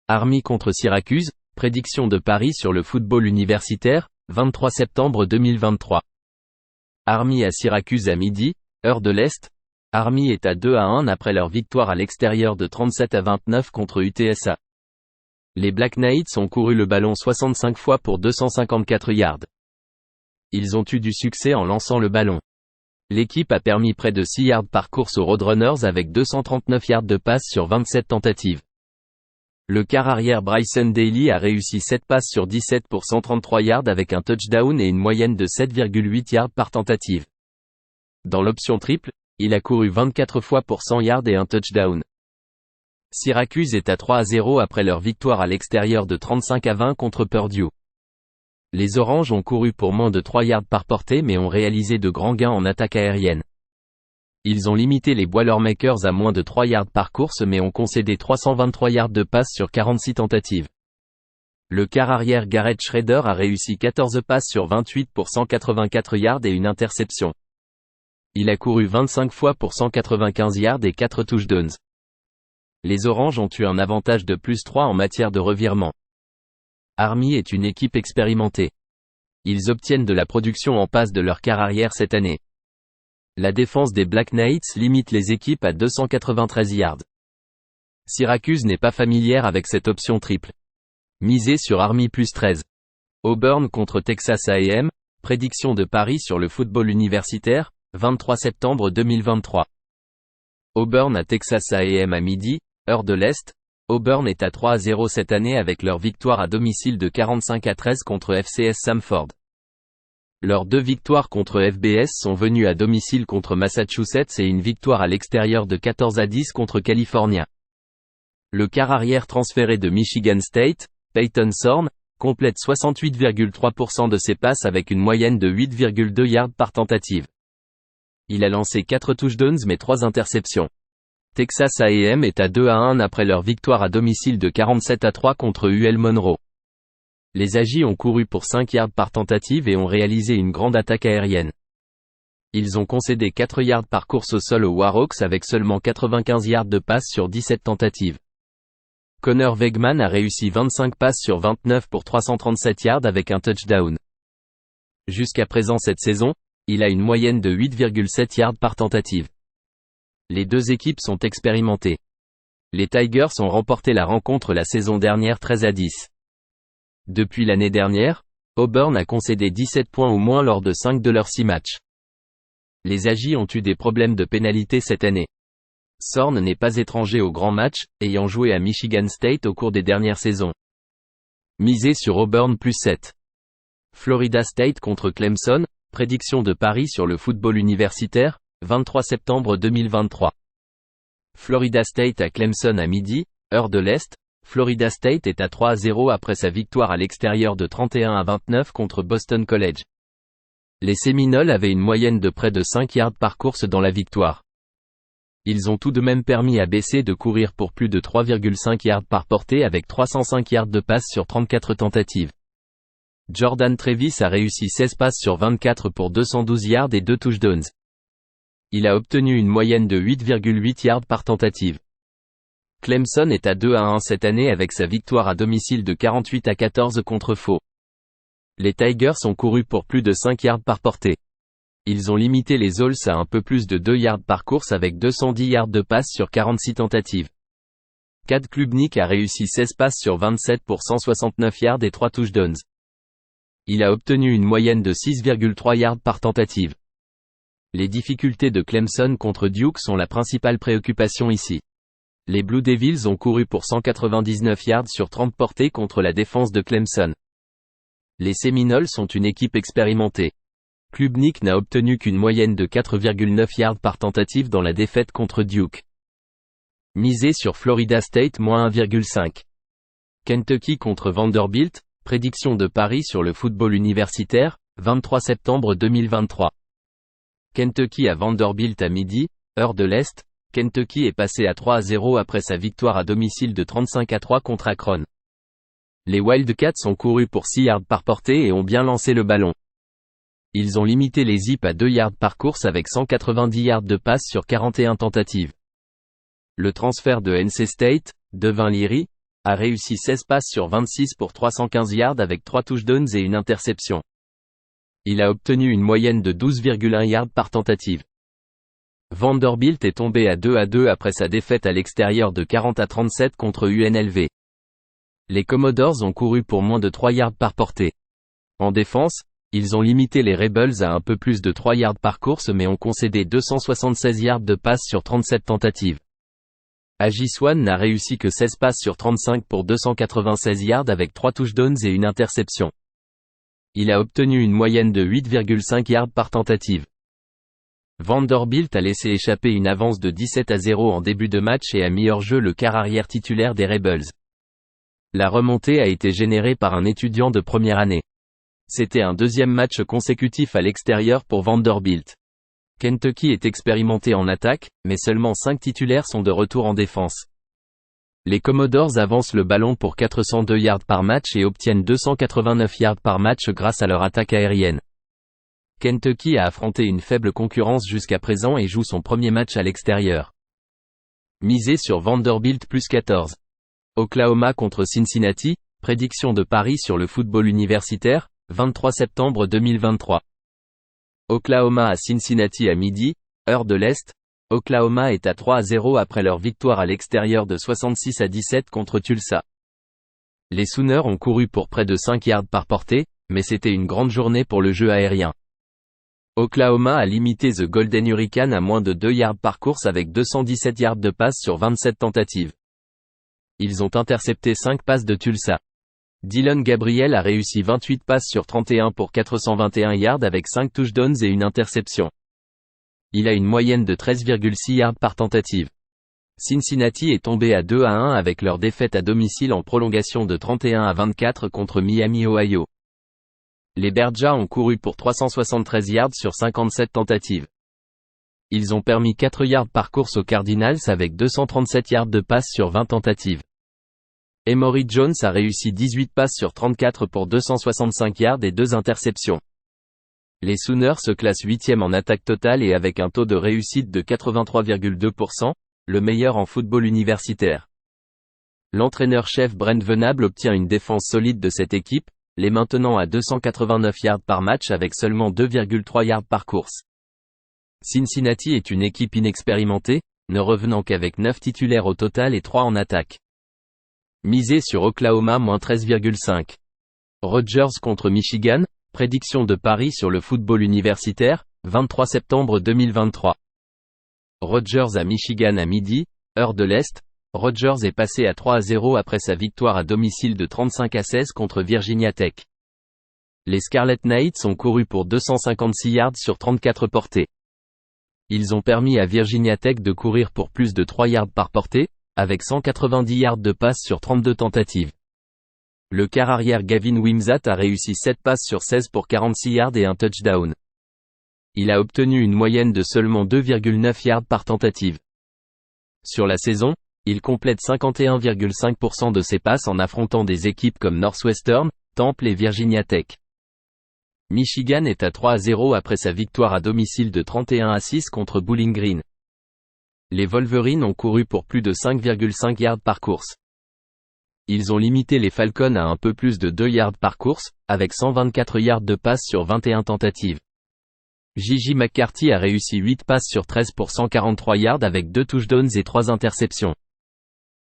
Army contre Syracuse, prédiction de Paris sur le football universitaire, 23 septembre 2023. Army à Syracuse à midi, heure de l'Est. Army est à 2-1 après leur victoire à l'extérieur de 37-29 contre UTSA. Les Black Knights ont couru le ballon 65 fois pour 254 yards. Ils ont eu du succès en lançant le ballon. L'équipe a permis près de 6 yards par course aux Roadrunners avec 239 yards de passe sur 27 tentatives. Le quart arrière Bryson Daly a réussi 7 passes sur 17 pour 133 yards avec un touchdown et une moyenne de 7,8 yards par tentative. Dans l'option triple, il a couru 24 fois pour 100 yards et un touchdown. Syracuse est à 3-0 après leur victoire à l'extérieur de 35-20 contre Purdue. Les Oranges ont couru pour moins de 3 yards par portée mais ont réalisé de grands gains en attaque aérienne. Ils ont limité les Boilermakers à moins de 3 yards par course mais ont concédé 323 yards de passe sur 46 tentatives. Le quart arrière Garrett Shrader a réussi 14 passes sur 28 pour 184 yards et une interception. Il a couru 25 fois pour 195 yards et 4 touchdowns. Les Oranges ont eu un avantage de +3 en matière de revirement. Army est une équipe expérimentée. Ils obtiennent de la production en passe de leur quart arrière cette année. La défense des Black Knights limite les équipes à 293 yards. Syracuse n'est pas familière avec cette option triple. Misez sur Army +13. Auburn contre Texas A&M, prédiction de Paris sur le football universitaire, 23 septembre 2023. Auburn à Texas A&M à midi, heure de l'Est. Auburn est à 3-0 cette année avec leur victoire à domicile de 45-13 contre FCS Samford. Leurs 2 victoires contre FBS sont venues à domicile contre Massachusetts et une victoire à l'extérieur de 14-10 contre California. Le quart arrière transféré de Michigan State, Peyton Thorne, complète 68,3% de ses passes avec une moyenne de 8,2 yards par tentative. Il a lancé 4 touchdowns mais 3 interceptions. Texas A&M est à 2-1 après leur victoire à domicile de 47-3 contre UL Monroe. Les Aggies ont couru pour 5 yards par tentative et ont réalisé une grande attaque aérienne. Ils ont concédé 4 yards par course au sol aux Warhawks avec seulement 95 yards de passe sur 17 tentatives. Connor Wegman a réussi 25 passes sur 29 pour 337 yards avec un touchdown. Jusqu'à présent cette saison, il a une moyenne de 8,7 yards par tentative. Les 2 équipes sont expérimentées. Les Tigers ont remporté la rencontre la saison dernière 13-10. Depuis l'année dernière, Auburn a concédé 17 points ou moins lors de 5 de leurs 6 matchs. Les Aggies ont eu des problèmes de pénalité cette année. Thorne n'est pas étranger aux grands matchs, ayant joué à Michigan State au cours des dernières saisons. Misez sur Auburn +7. Florida State contre Clemson, prédiction de Paris sur le football universitaire, 23 septembre 2023. Florida State à Clemson à midi, heure de l'Est. Florida State est à 3-0 après sa victoire à l'extérieur de 31-29 contre Boston College. Les Seminoles avaient une moyenne de près de 5 yards par course dans la victoire. Ils ont tout de même permis à BC de courir pour plus de 3,5 yards par portée avec 305 yards de passe sur 34 tentatives. Jordan Travis a réussi 16 passes sur 24 pour 212 yards et 2 touchdowns. Il a obtenu une moyenne de 8,8 yards par tentative. Clemson est à 2-1 cette année avec sa victoire à domicile de 48-14 contre Faux. Les Tigers ont couru pour plus de 5 yards par portée. Ils ont limité les Owls à un peu plus de 2 yards par course avec 210 yards de passe sur 46 tentatives. Cade Klubnik a réussi 16 passes sur 27 pour 169 yards et 3 touchdowns. Il a obtenu une moyenne de 6,3 yards par tentative. Les difficultés de Clemson contre Duke sont la principale préoccupation ici. Les Blue Devils ont couru pour 199 yards sur 30 portées contre la défense de Clemson. Les Seminoles sont une équipe expérimentée. Klubnik n'a obtenu qu'une moyenne de 4,9 yards par tentative dans la défaite contre Duke. Misez sur Florida State -1,5. Kentucky contre Vanderbilt, prédiction de Paris sur le football universitaire, 23 septembre 2023. Kentucky à Vanderbilt à midi, heure de l'Est. Kentucky est passé à 3-0 après sa victoire à domicile de 35-3 contre Akron. Les Wildcats ont couru pour 6 yards par portée et ont bien lancé le ballon. Ils ont limité les Zips à 2 yards par course avec 190 yards de passe sur 41 tentatives. Le transfert de NC State, Devin Leary, a réussi 16 passes sur 26 pour 315 yards avec 3 touchdowns et une interception. Il a obtenu une moyenne de 12,1 yards par tentative. Vanderbilt est tombé à 2-2 après sa défaite à l'extérieur de 40-37 contre UNLV. Les Commodores ont couru pour moins de 3 yards par portée. En défense, ils ont limité les Rebels à un peu plus de 3 yards par course mais ont concédé 276 yards de passe sur 37 tentatives. Aggie Swan n'a réussi que 16 passes sur 35 pour 296 yards avec 3 touchdowns et une interception. Il a obtenu une moyenne de 8,5 yards par tentative. Vanderbilt a laissé échapper une avance de 17-0 en début de match et a mis hors jeu le quart arrière titulaire des Rebels. La remontée a été générée par un étudiant de première année. C'était un deuxième match consécutif à l'extérieur pour Vanderbilt. Kentucky est expérimenté en attaque, mais seulement 5 titulaires sont de retour en défense. Les Commodores avancent le ballon pour 402 yards par match et obtiennent 289 yards par match grâce à leur attaque aérienne. Kentucky a affronté une faible concurrence jusqu'à présent et joue son premier match à l'extérieur. Misez sur Vanderbilt plus 14. Oklahoma contre Cincinnati, prédiction de Paris sur le football universitaire, 23 septembre 2023. Oklahoma à Cincinnati à midi, heure de l'Est. Oklahoma est à 3-0 après leur victoire à l'extérieur de 66-17 contre Tulsa. Les Sooners ont couru pour près de 5 yards par portée, mais c'était une grande journée pour le jeu aérien. Oklahoma a limité The Golden Hurricane à moins de 2 yards par course avec 217 yards de passe sur 27 tentatives. Ils ont intercepté 5 passes de Tulsa. Dillon Gabriel a réussi 28 passes sur 31 pour 421 yards avec 5 touchdowns et une interception. Il a une moyenne de 13,6 yards par tentative. Cincinnati est tombé à 2-1 avec leur défaite à domicile en prolongation de 31-24 contre Miami, Ohio. Les Berjas ont couru pour 373 yards sur 57 tentatives. Ils ont permis 4 yards par course aux Cardinals avec 237 yards de passe sur 20 tentatives. Emory Jones a réussi 18 passes sur 34 pour 265 yards et 2 interceptions. Les Sooners se classent 8e en attaque totale et avec un taux de réussite de 83,2%, le meilleur en football universitaire. L'entraîneur-chef Brent Venable obtient une défense solide de cette équipe, les maintenant à 289 yards par match avec seulement 2,3 yards par course. Cincinnati est une équipe inexpérimentée, ne revenant qu'avec 9 titulaires au total et 3 en attaque. Misez sur Oklahoma -13,5. Rutgers contre Michigan, prédiction de Paris sur le football universitaire, 23 septembre 2023. Rutgers à Michigan à midi, heure de l'Est. Rutgers est passé à 3-0 après sa victoire à domicile de 35-16 contre Virginia Tech. Les Scarlet Knights ont couru pour 256 yards sur 34 portées. Ils ont permis à Virginia Tech de courir pour plus de 3 yards par portée, avec 190 yards de passe sur 32 tentatives. Le quart arrière Gavin Wimsatt a réussi 7 passes sur 16 pour 46 yards et un touchdown. Il a obtenu une moyenne de seulement 2,9 yards par tentative. Sur la saison, il complète 51,5% de ses passes en affrontant des équipes comme Northwestern, Temple et Virginia Tech. Michigan est à 3-0 après sa victoire à domicile de 31-6 contre Bowling Green. Les Wolverines ont couru pour plus de 5,5 yards par course. Ils ont limité les Falcons à un peu plus de 2 yards par course, avec 124 yards de passe sur 21 tentatives. J.J. McCarthy a réussi 8 passes sur 13 pour 143 yards avec 2 touchdowns et 3 interceptions.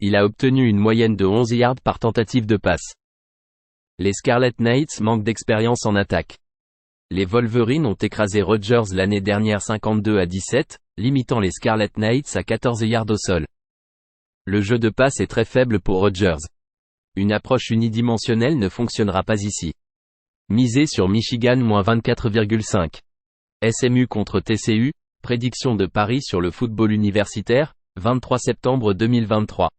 Il a obtenu une moyenne de 11 yards par tentative de passe. Les Scarlet Knights manquent d'expérience en attaque. Les Wolverines ont écrasé Rutgers l'année dernière 52-17, limitant les Scarlet Knights à 14 yards au sol. Le jeu de passe est très faible pour Rutgers. Une approche unidimensionnelle ne fonctionnera pas ici. Misez sur Michigan -24,5. SMU contre TCU, prédiction de Paris sur le football universitaire, 23 septembre 2023.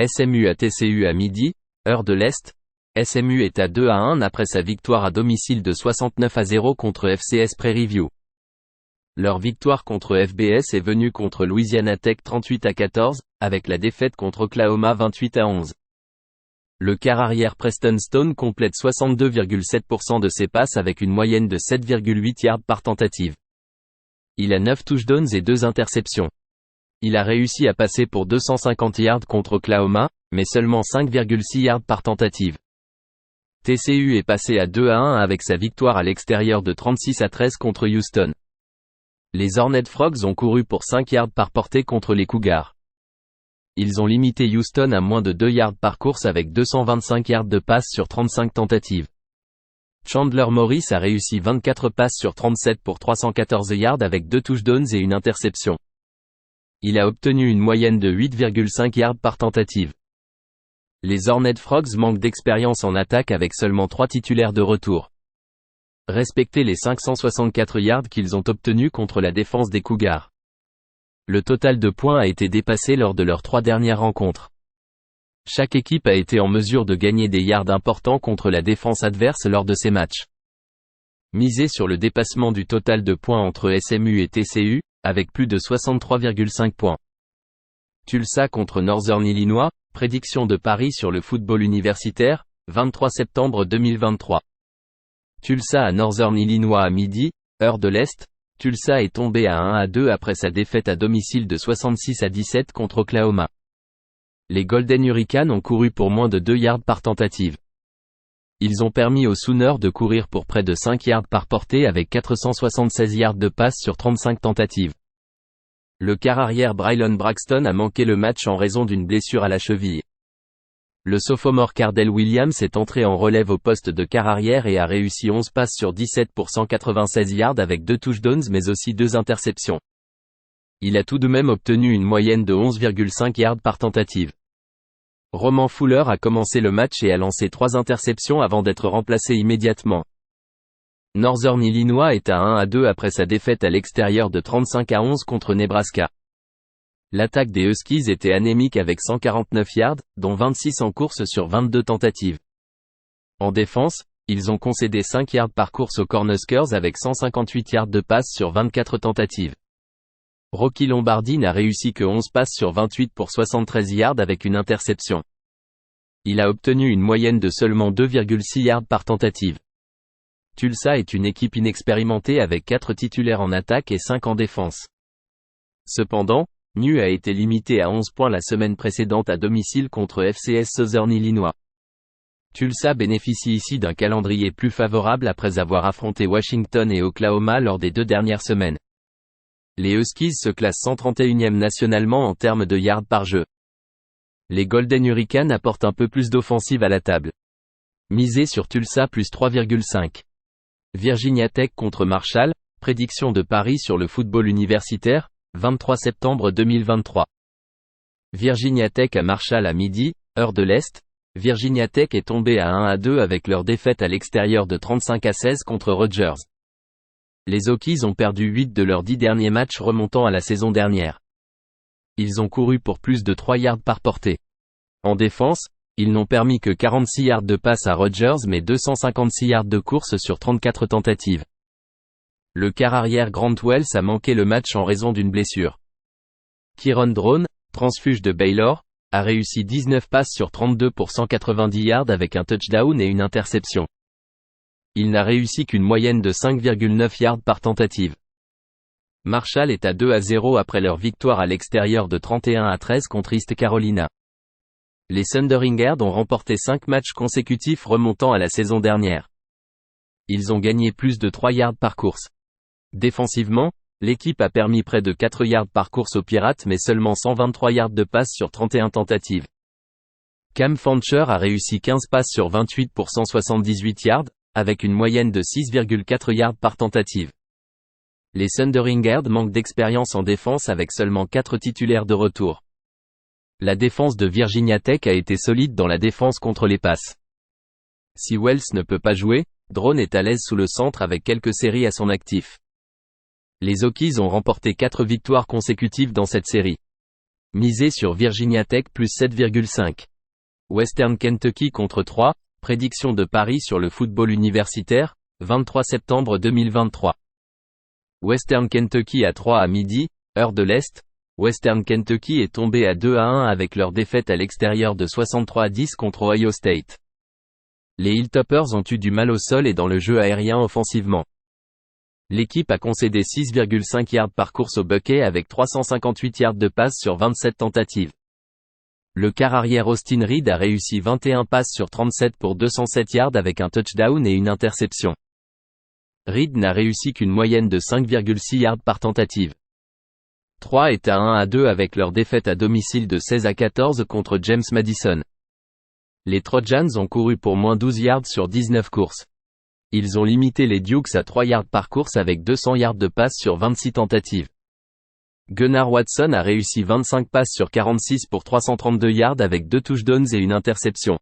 SMU à TCU à midi, heure de l'Est. SMU est à 2-1 après sa victoire à domicile de 69-0 contre FCS Prairie View. Leur victoire contre FBS est venue contre Louisiana Tech 38-14, avec la défaite contre Oklahoma 28-11. Le quart arrière Preston Stone complète 62,7% de ses passes avec une moyenne de 7,8 yards par tentative. Il a 9 touchdowns et 2 interceptions. Il a réussi à passer pour 250 yards contre Oklahoma, mais seulement 5,6 yards par tentative. TCU est passé à 2-1 avec sa victoire à l'extérieur de 36-13 contre Houston. Les Horned Frogs ont couru pour 5 yards par portée contre les Cougars. Ils ont limité Houston à moins de 2 yards par course avec 225 yards de passe sur 35 tentatives. Chandler Morris a réussi 24 passes sur 37 pour 314 yards avec 2 touchdowns et une interception. Il a obtenu une moyenne de 8,5 yards par tentative. Les Horned Frogs manquent d'expérience en attaque avec seulement 3 titulaires de retour. Respectez les 564 yards qu'ils ont obtenus contre la défense des Cougars. Le total de points a été dépassé lors de leurs 3 dernières rencontres. Chaque équipe a été en mesure de gagner des yards importants contre la défense adverse lors de ces matchs. Misez sur le dépassement du total de points entre SMU et TCU, avec plus de 63,5 points. Tulsa contre Northern Illinois, prédiction de Paris sur le football universitaire, 23 septembre 2023. Tulsa à Northern Illinois à midi, heure de l'Est. Tulsa est tombé à 1-2 après sa défaite à domicile de 66-17 contre Oklahoma. Les Golden Hurricanes ont couru pour moins de 2 yards par tentative. Ils ont permis aux Sooners de courir pour près de 5 yards par portée avec 476 yards de passe sur 35 tentatives. Le quart arrière Braylon Braxton a manqué le match en raison d'une blessure à la cheville. Le sophomore Cardell Williams est entré en relève au poste de quart arrière et a réussi 11 passes sur 17 pour 196 yards avec 2 touchdowns mais aussi 2 interceptions. Il a tout de même obtenu une moyenne de 11,5 yards par tentative. Roman Fuller a commencé le match et a lancé 3 interceptions avant d'être remplacé immédiatement. Northern Illinois est à 1-2 après sa défaite à l'extérieur de 35-11 contre Nebraska. L'attaque des Huskies était anémique avec 149 yards, dont 26 en course sur 22 tentatives. En défense, ils ont concédé 5 yards par course aux Cornhuskers avec 158 yards de passe sur 24 tentatives. Rocky Lombardi n'a réussi que 11 passes sur 28 pour 73 yards avec une interception. Il a obtenu une moyenne de seulement 2,6 yards par tentative. Tulsa est une équipe inexpérimentée avec 4 titulaires en attaque et 5 en défense. Cependant, NU a été limité à 11 points la semaine précédente à domicile contre FCS Southern Illinois. Tulsa bénéficie ici d'un calendrier plus favorable après avoir affronté Washington et Oklahoma lors des 2 dernières semaines. Les Huskies se classent 131e nationalement en termes de yards par jeu. Les Golden Hurricanes apportent un peu plus d'offensive à la table. Misez sur Tulsa plus 3,5. Virginia Tech contre Marshall, prédiction de Paris sur le football universitaire, 23 septembre 2023. Virginia Tech à Marshall à midi, heure de l'Est. Virginia Tech est tombée à 1-2 avec leur défaite à l'extérieur de 35-16 contre Rutgers. Les Hokies ont perdu 8 de leurs 10 derniers matchs remontant à la saison dernière. Ils ont couru pour plus de 3 yards par portée. En défense, ils n'ont permis que 46 yards de passe à Rutgers mais 256 yards de course sur 34 tentatives. Le quart arrière Grant Wells a manqué le match en raison d'une blessure. Kieron Drone, transfuge de Baylor, a réussi 19 passes sur 32 pour 190 yards avec un touchdown et une interception. Il n'a réussi qu'une moyenne de 5,9 yards par tentative. Marshall est à 2-0 après leur victoire à l'extérieur de 31-13 contre East Carolina. Les Thundering Herd ont remporté 5 matchs consécutifs remontant à la saison dernière. Ils ont gagné plus de 3 yards par course. Défensivement, l'équipe a permis près de 4 yards par course aux Pirates mais seulement 123 yards de passe sur 31 tentatives. Cam Fancher a réussi 15 passes sur 28 pour 178 yards, avec une moyenne de 6,4 yards par tentative. Les Thundering Herd manquent d'expérience en défense avec seulement 4 titulaires de retour. La défense de Virginia Tech a été solide dans la défense contre les passes. Si Wells ne peut pas jouer, Drone est à l'aise sous le centre avec quelques séries à son actif. Les Hokies ont remporté 4 victoires consécutives dans cette série. Misez sur Virginia Tech plus 7,5. Western Kentucky contre 3, prédiction de Paris sur le football universitaire, 23 septembre 2023. Western Kentucky à 3 à midi, heure de l'Est. Western Kentucky est tombé à 2-1 avec leur défaite à l'extérieur de 63-10 contre Ohio State. Les Hilltoppers ont eu du mal au sol et dans le jeu aérien offensivement. L'équipe a concédé 6,5 yards par course au Buckeye avec 358 yards de passe sur 27 tentatives. Le quart arrière Austin Reed a réussi 21 passes sur 37 pour 207 yards avec un touchdown et une interception. Reed n'a réussi qu'une moyenne de 5,6 yards par tentative. 3 est à 1-2 avec leur défaite à domicile de 16-14 contre James Madison. Les Trojans ont couru pour moins 12 yards sur 19 courses. Ils ont limité les Dukes à 3 yards par course avec 200 yards de passe sur 26 tentatives. Gunnar Watson a réussi 25 passes sur 46 pour 332 yards avec 2 touchdowns et une interception.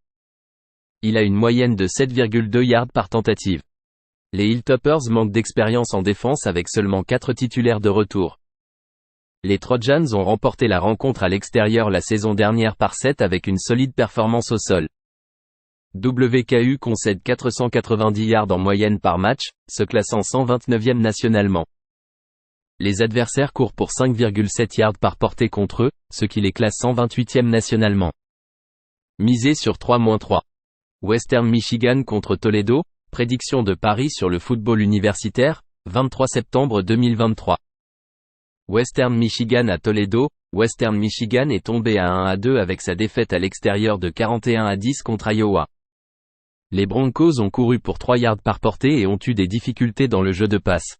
Il a une moyenne de 7,2 yards par tentative. Les Hilltoppers manquent d'expérience en défense avec seulement 4 titulaires de retour. Les Trojans ont remporté la rencontre à l'extérieur la saison dernière par 7 avec une solide performance au sol. WKU concède 490 yards en moyenne par match, se classant 129e nationalement. Les adversaires courent pour 5,7 yards par portée contre eux, ce qui les classe 128e nationalement. Misé sur 3-3. Western Michigan contre Toledo, prédiction de Paris sur le football universitaire, 23 septembre 2023. Western Michigan à Toledo. Western Michigan est tombé à 1-2 avec sa défaite à l'extérieur de 41-10 contre Iowa. Les Broncos ont couru pour 3 yards par portée et ont eu des difficultés dans le jeu de passe.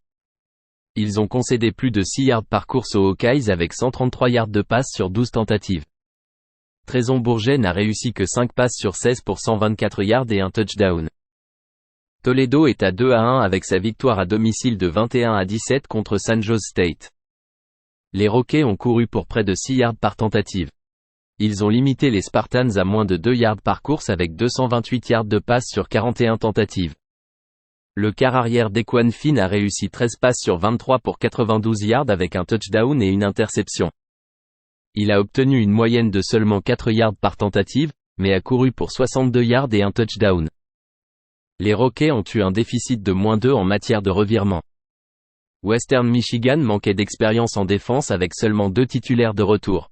Ils ont concédé plus de 6 yards par course aux Hawkeyes avec 133 yards de passe sur 12 tentatives. Trezon Bourget n'a réussi que 5 passes sur 16 pour 124 yards et un touchdown. Toledo est à 2-1 avec sa victoire à domicile de 21-17 contre San Jose State. Les Rockets ont couru pour près de 6 yards par tentative. Ils ont limité les Spartans à moins de 2 yards par course avec 228 yards de passe sur 41 tentatives. Le quart arrière d'Equan Finn a réussi 13 passes sur 23 pour 92 yards avec un touchdown et une interception. Il a obtenu une moyenne de seulement 4 yards par tentative, mais a couru pour 62 yards et un touchdown. Les Rockets ont eu un déficit de moins 2 en matière de revirement. Western Michigan manquait d'expérience en défense avec seulement 2 titulaires de retour.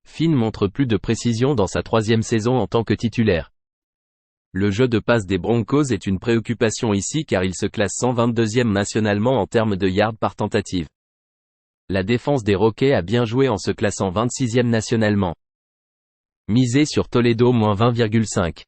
Finn montre plus de précision dans sa 3e saison en tant que titulaire. Le jeu de passe des Broncos est une préoccupation ici car il se classe 122e nationalement en termes de yards par tentative. La défense des Rockets a bien joué en se classant 26e nationalement. Misé sur Toledo -20,5.